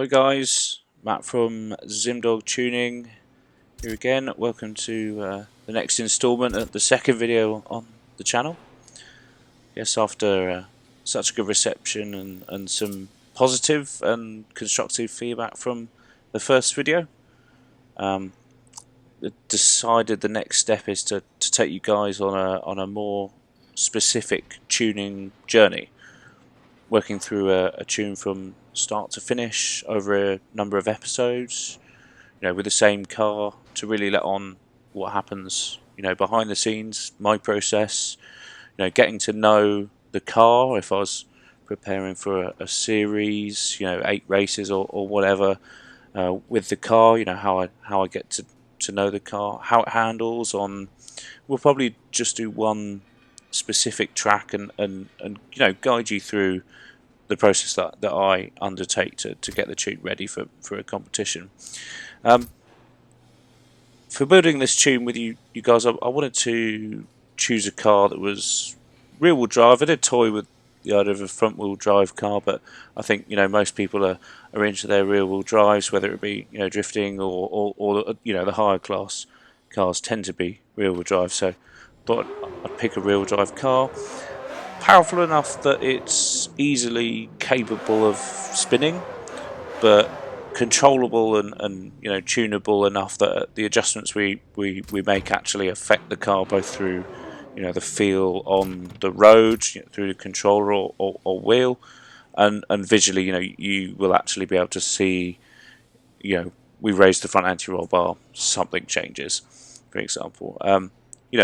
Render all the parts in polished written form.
Hello guys, Matt from ZimdogTuning here again. Welcome to the next installment of the second video on the channel. Yes, after such a good reception and some positive and constructive feedback from the first video, decided the next step is to take you guys on a more specific tuning journey, working through a tune from start to finish over a number of episodes, with the same car, to really let on what happens, behind the scenes, my process, getting to know the car. If I was preparing for a series, 8 races or whatever, with the car, how I get to know the car, how it handles on. We'll probably just do one specific track and guide you through the process that I undertake to get the tune ready for a competition. For building this tune with you guys, I wanted to choose a car that was rear-wheel drive. I did toy with the idea of a front-wheel drive car, but I think most people are into their rear-wheel drives, whether it be drifting or the higher class cars tend to be rear-wheel drive. So I thought I'd pick a rear-wheel drive car. Powerful enough that it's easily capable of spinning, but controllable and tunable enough that the adjustments we make actually affect the car both through the feel on the road, through the controller or wheel, and visually you will actually be able to see we raise the front anti-roll bar, something changes, for example.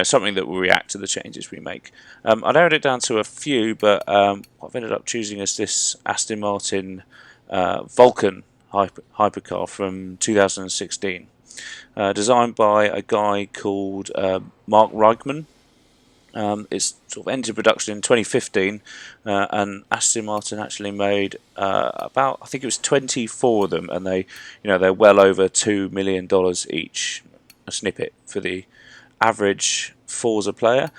Something that will react to the changes we make. I narrowed it down to a few, but what I've ended up choosing is this Aston Martin Vulcan hypercar from 2016, designed by a guy called Mark Reichman. It's sort of entered production in 2015, and Aston Martin actually made about, I think it was 24 of them, and they're well over $2 million each. A snippet for the average Forza player.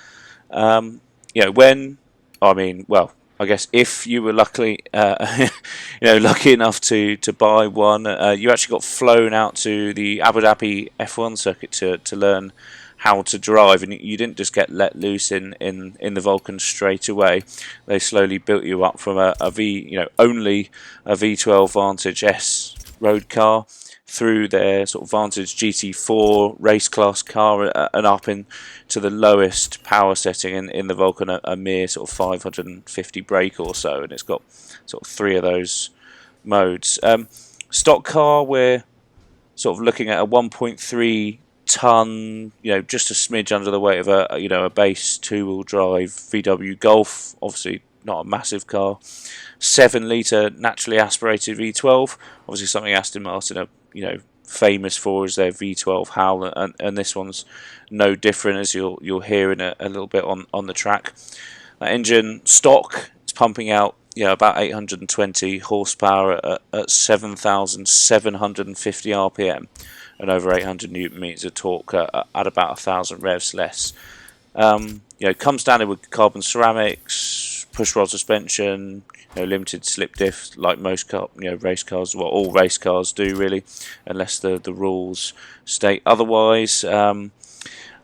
I guess if you were lucky enough to buy one, you actually got flown out to the Abu Dhabi F1 circuit to learn how to drive, and you didn't just get let loose in the Vulcan straight away. They slowly built you up from only a V12 Vantage S road car through their sort of Vantage GT4 race class car and up into the lowest power setting in the Vulcan, a mere sort of 550 brake or so, and it's got sort of 3 of those modes. Stock car, we're sort of looking at a 1.3 ton, just a smidge under the weight of a base 2-wheel drive VW Golf, obviously not a massive car. 7-litre naturally aspirated V12, obviously something Aston Martin are famous for is their V12 howl, and this one's no different, as you'll hear in a little bit on the track. That engine stock, it's pumping out about 820 horsepower at 7,750 RPM and over 800 newton meters of torque at about 1,000 revs less. Comes standard with carbon ceramics, push-rod suspension, limited slip diff, like most race cars, well, all race cars do really, unless the rules state otherwise. And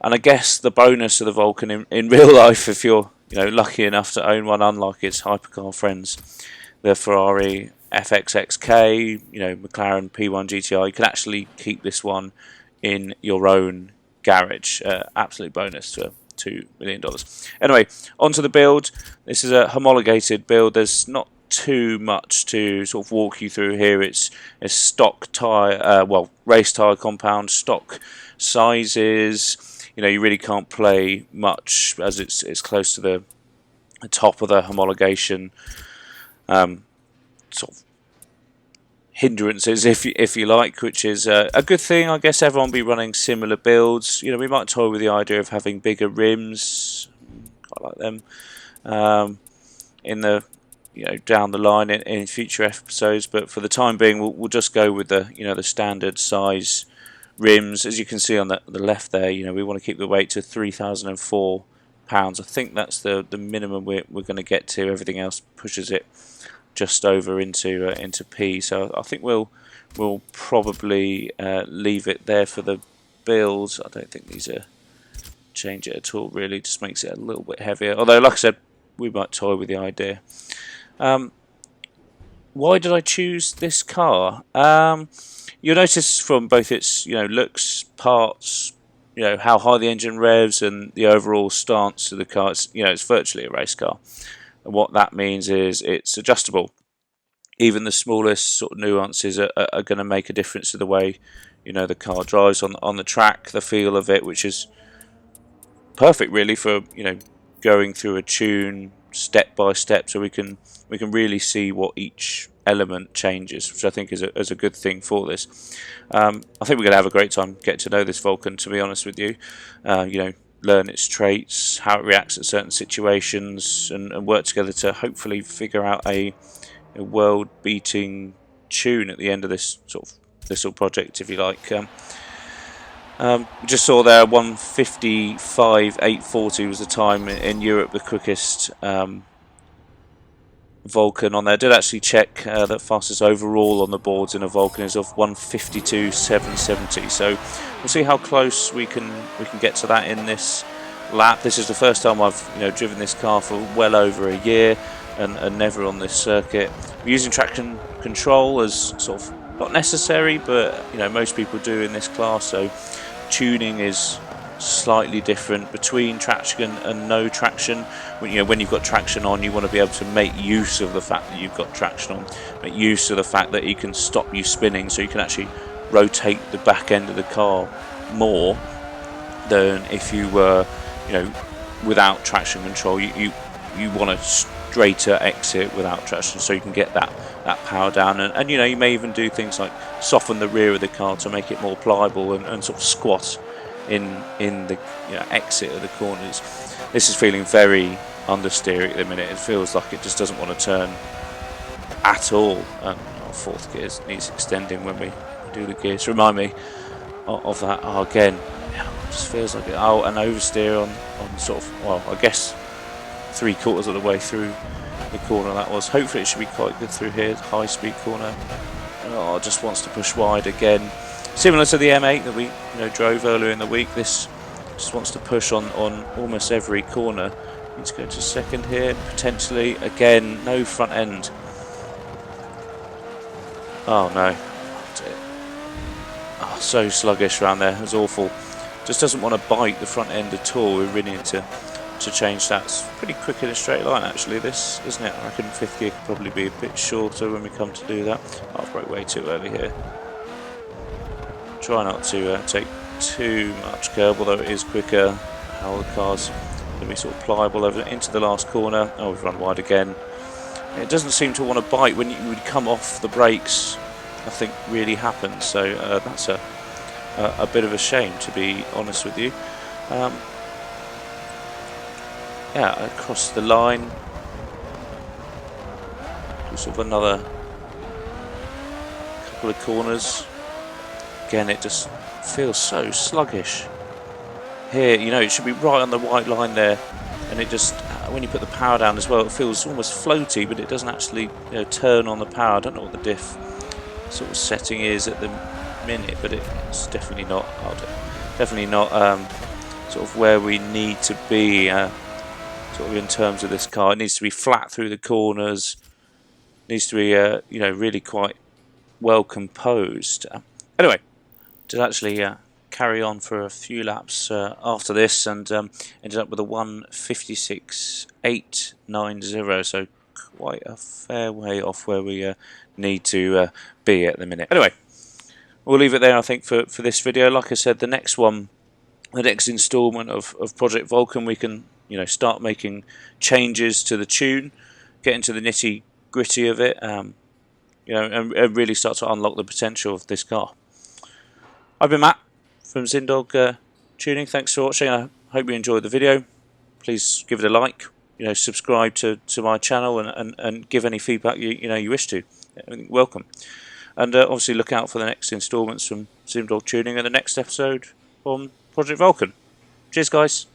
I guess the bonus of the Vulcan in real life, if you're lucky enough to own one, unlike its hypercar friends, the Ferrari FXXK, McLaren P1 GTI, you can actually keep this one in your own garage. Absolute bonus to $2 million. Anyway, onto the build. This is a homologated build. There's not too much to sort of walk you through here. It's stock tire, race tire compound, stock sizes. You really can't play much as it's close to the top of the homologation sort of hindrances, if you like, which is a good thing. I guess everyone will be running similar builds. We might toy with the idea of having bigger rims, quite like them, in the down the line in future episodes. But for the time being, we'll just go with the the standard size rims. As you can see on the left there, we want to keep the weight to 3,004 pounds. I think that's the minimum we're going to get to. Everything else pushes it just over into P. So I think we'll probably leave it there for the build. I don't think these are change it at all, really. Just makes it a little bit heavier, although like I said, we might toy with the idea. Why did I choose this car? You'll notice from both its looks, parts, how high the engine revs, and the overall stance of the car. It's virtually a race car, and what that means is it's adjustable. Even the smallest sort of nuances are going to make a difference to the way the car drives on the track, the feel of it, which is perfect really for going through a tune step by step, so we can really see what each element changes, which I think is a good thing for this. I think we're going to have a great time getting to know this Vulcan, to be honest with you. Learn its traits, how it reacts at certain situations, and work together to hopefully figure out a world-beating tune at the end of this sort of little project, if you like. We just saw there 1:55.840 was the time in Europe, the quickest Vulcan on there. I did actually check that fastest overall on the boards in a Vulcan is of 1:52.770. So we'll see how close we can get to that in this lap. This is the first time I've driven this car for well over a year, and never on this circuit. We're using traction control as sort of not necessary, but most people do in this class. So tuning is slightly different between traction and no traction. When you've got traction on, you want to be able to make use of the fact that you've got traction on, make use of the fact that it can stop you spinning, so you can actually rotate the back end of the car more than if you were without traction control. You want a straighter exit without traction, so you can get that power down, and you may even do things like soften the rear of the car to make it more pliable and sort of squat in the exit of the corners. This is feeling very understeery at the minute. It feels like it just doesn't want to turn at all. Our fourth gear needs extending when we do the gears. Remind me of that. Again, it just feels like an oversteer on sort of, well, I guess 3/4 of the way through the corner that was. Hopefully it should be quite good through here. High speed corner. Just wants to push wide again. Similar to the M8 that we drove earlier in the week, this just wants to push on almost every corner. Needs to go to second here, potentially. Again, no front end. Oh no. Oh, so sluggish around there. It was awful. Just doesn't want to bite the front end at all. We really need to change that. It's pretty quick in a straight line actually, this, isn't it? I reckon fifth gear could probably be a bit shorter when we come to do that. I've broke way too early here. Try not to take too much curb, although it is quicker. How the car's going to be sort of pliable over into the last corner. Oh, we've run wide again. It doesn't seem to want to bite when you would come off the brakes. Nothing really happens, so that's a bit of a shame, to be honest with you. Yeah, across the line. Do sort of another couple of corners. Again, it just feels so sluggish. Here, it should be right on the white line there, and it just, when you put the power down as well, it feels almost floaty, but it doesn't actually turn on the power. I don't know what the diff sort of setting is at the minute, but it's definitely not sort of where we need to be. Sort of in terms of this car, it needs to be flat through the corners. Needs to be really quite well composed. Anyway, did actually carry on for a few laps after this, and ended up with a 1:56.890. So quite a fair way off where we need to be at the minute. Anyway, we'll leave it there, I think, for this video. Like I said, the next instalment of Project Vulcan, we can start making changes to the tune, get into the nitty gritty of it, and really start to unlock the potential of this car. I've been Matt from ZimdogTuning. Thanks for watching. I hope you enjoyed the video. Please give it a like. Subscribe to my channel, and give any feedback you wish to. Welcome. And obviously look out for the next instalments from ZimdogTuning and the next episode on Project Vulcan. Cheers, guys.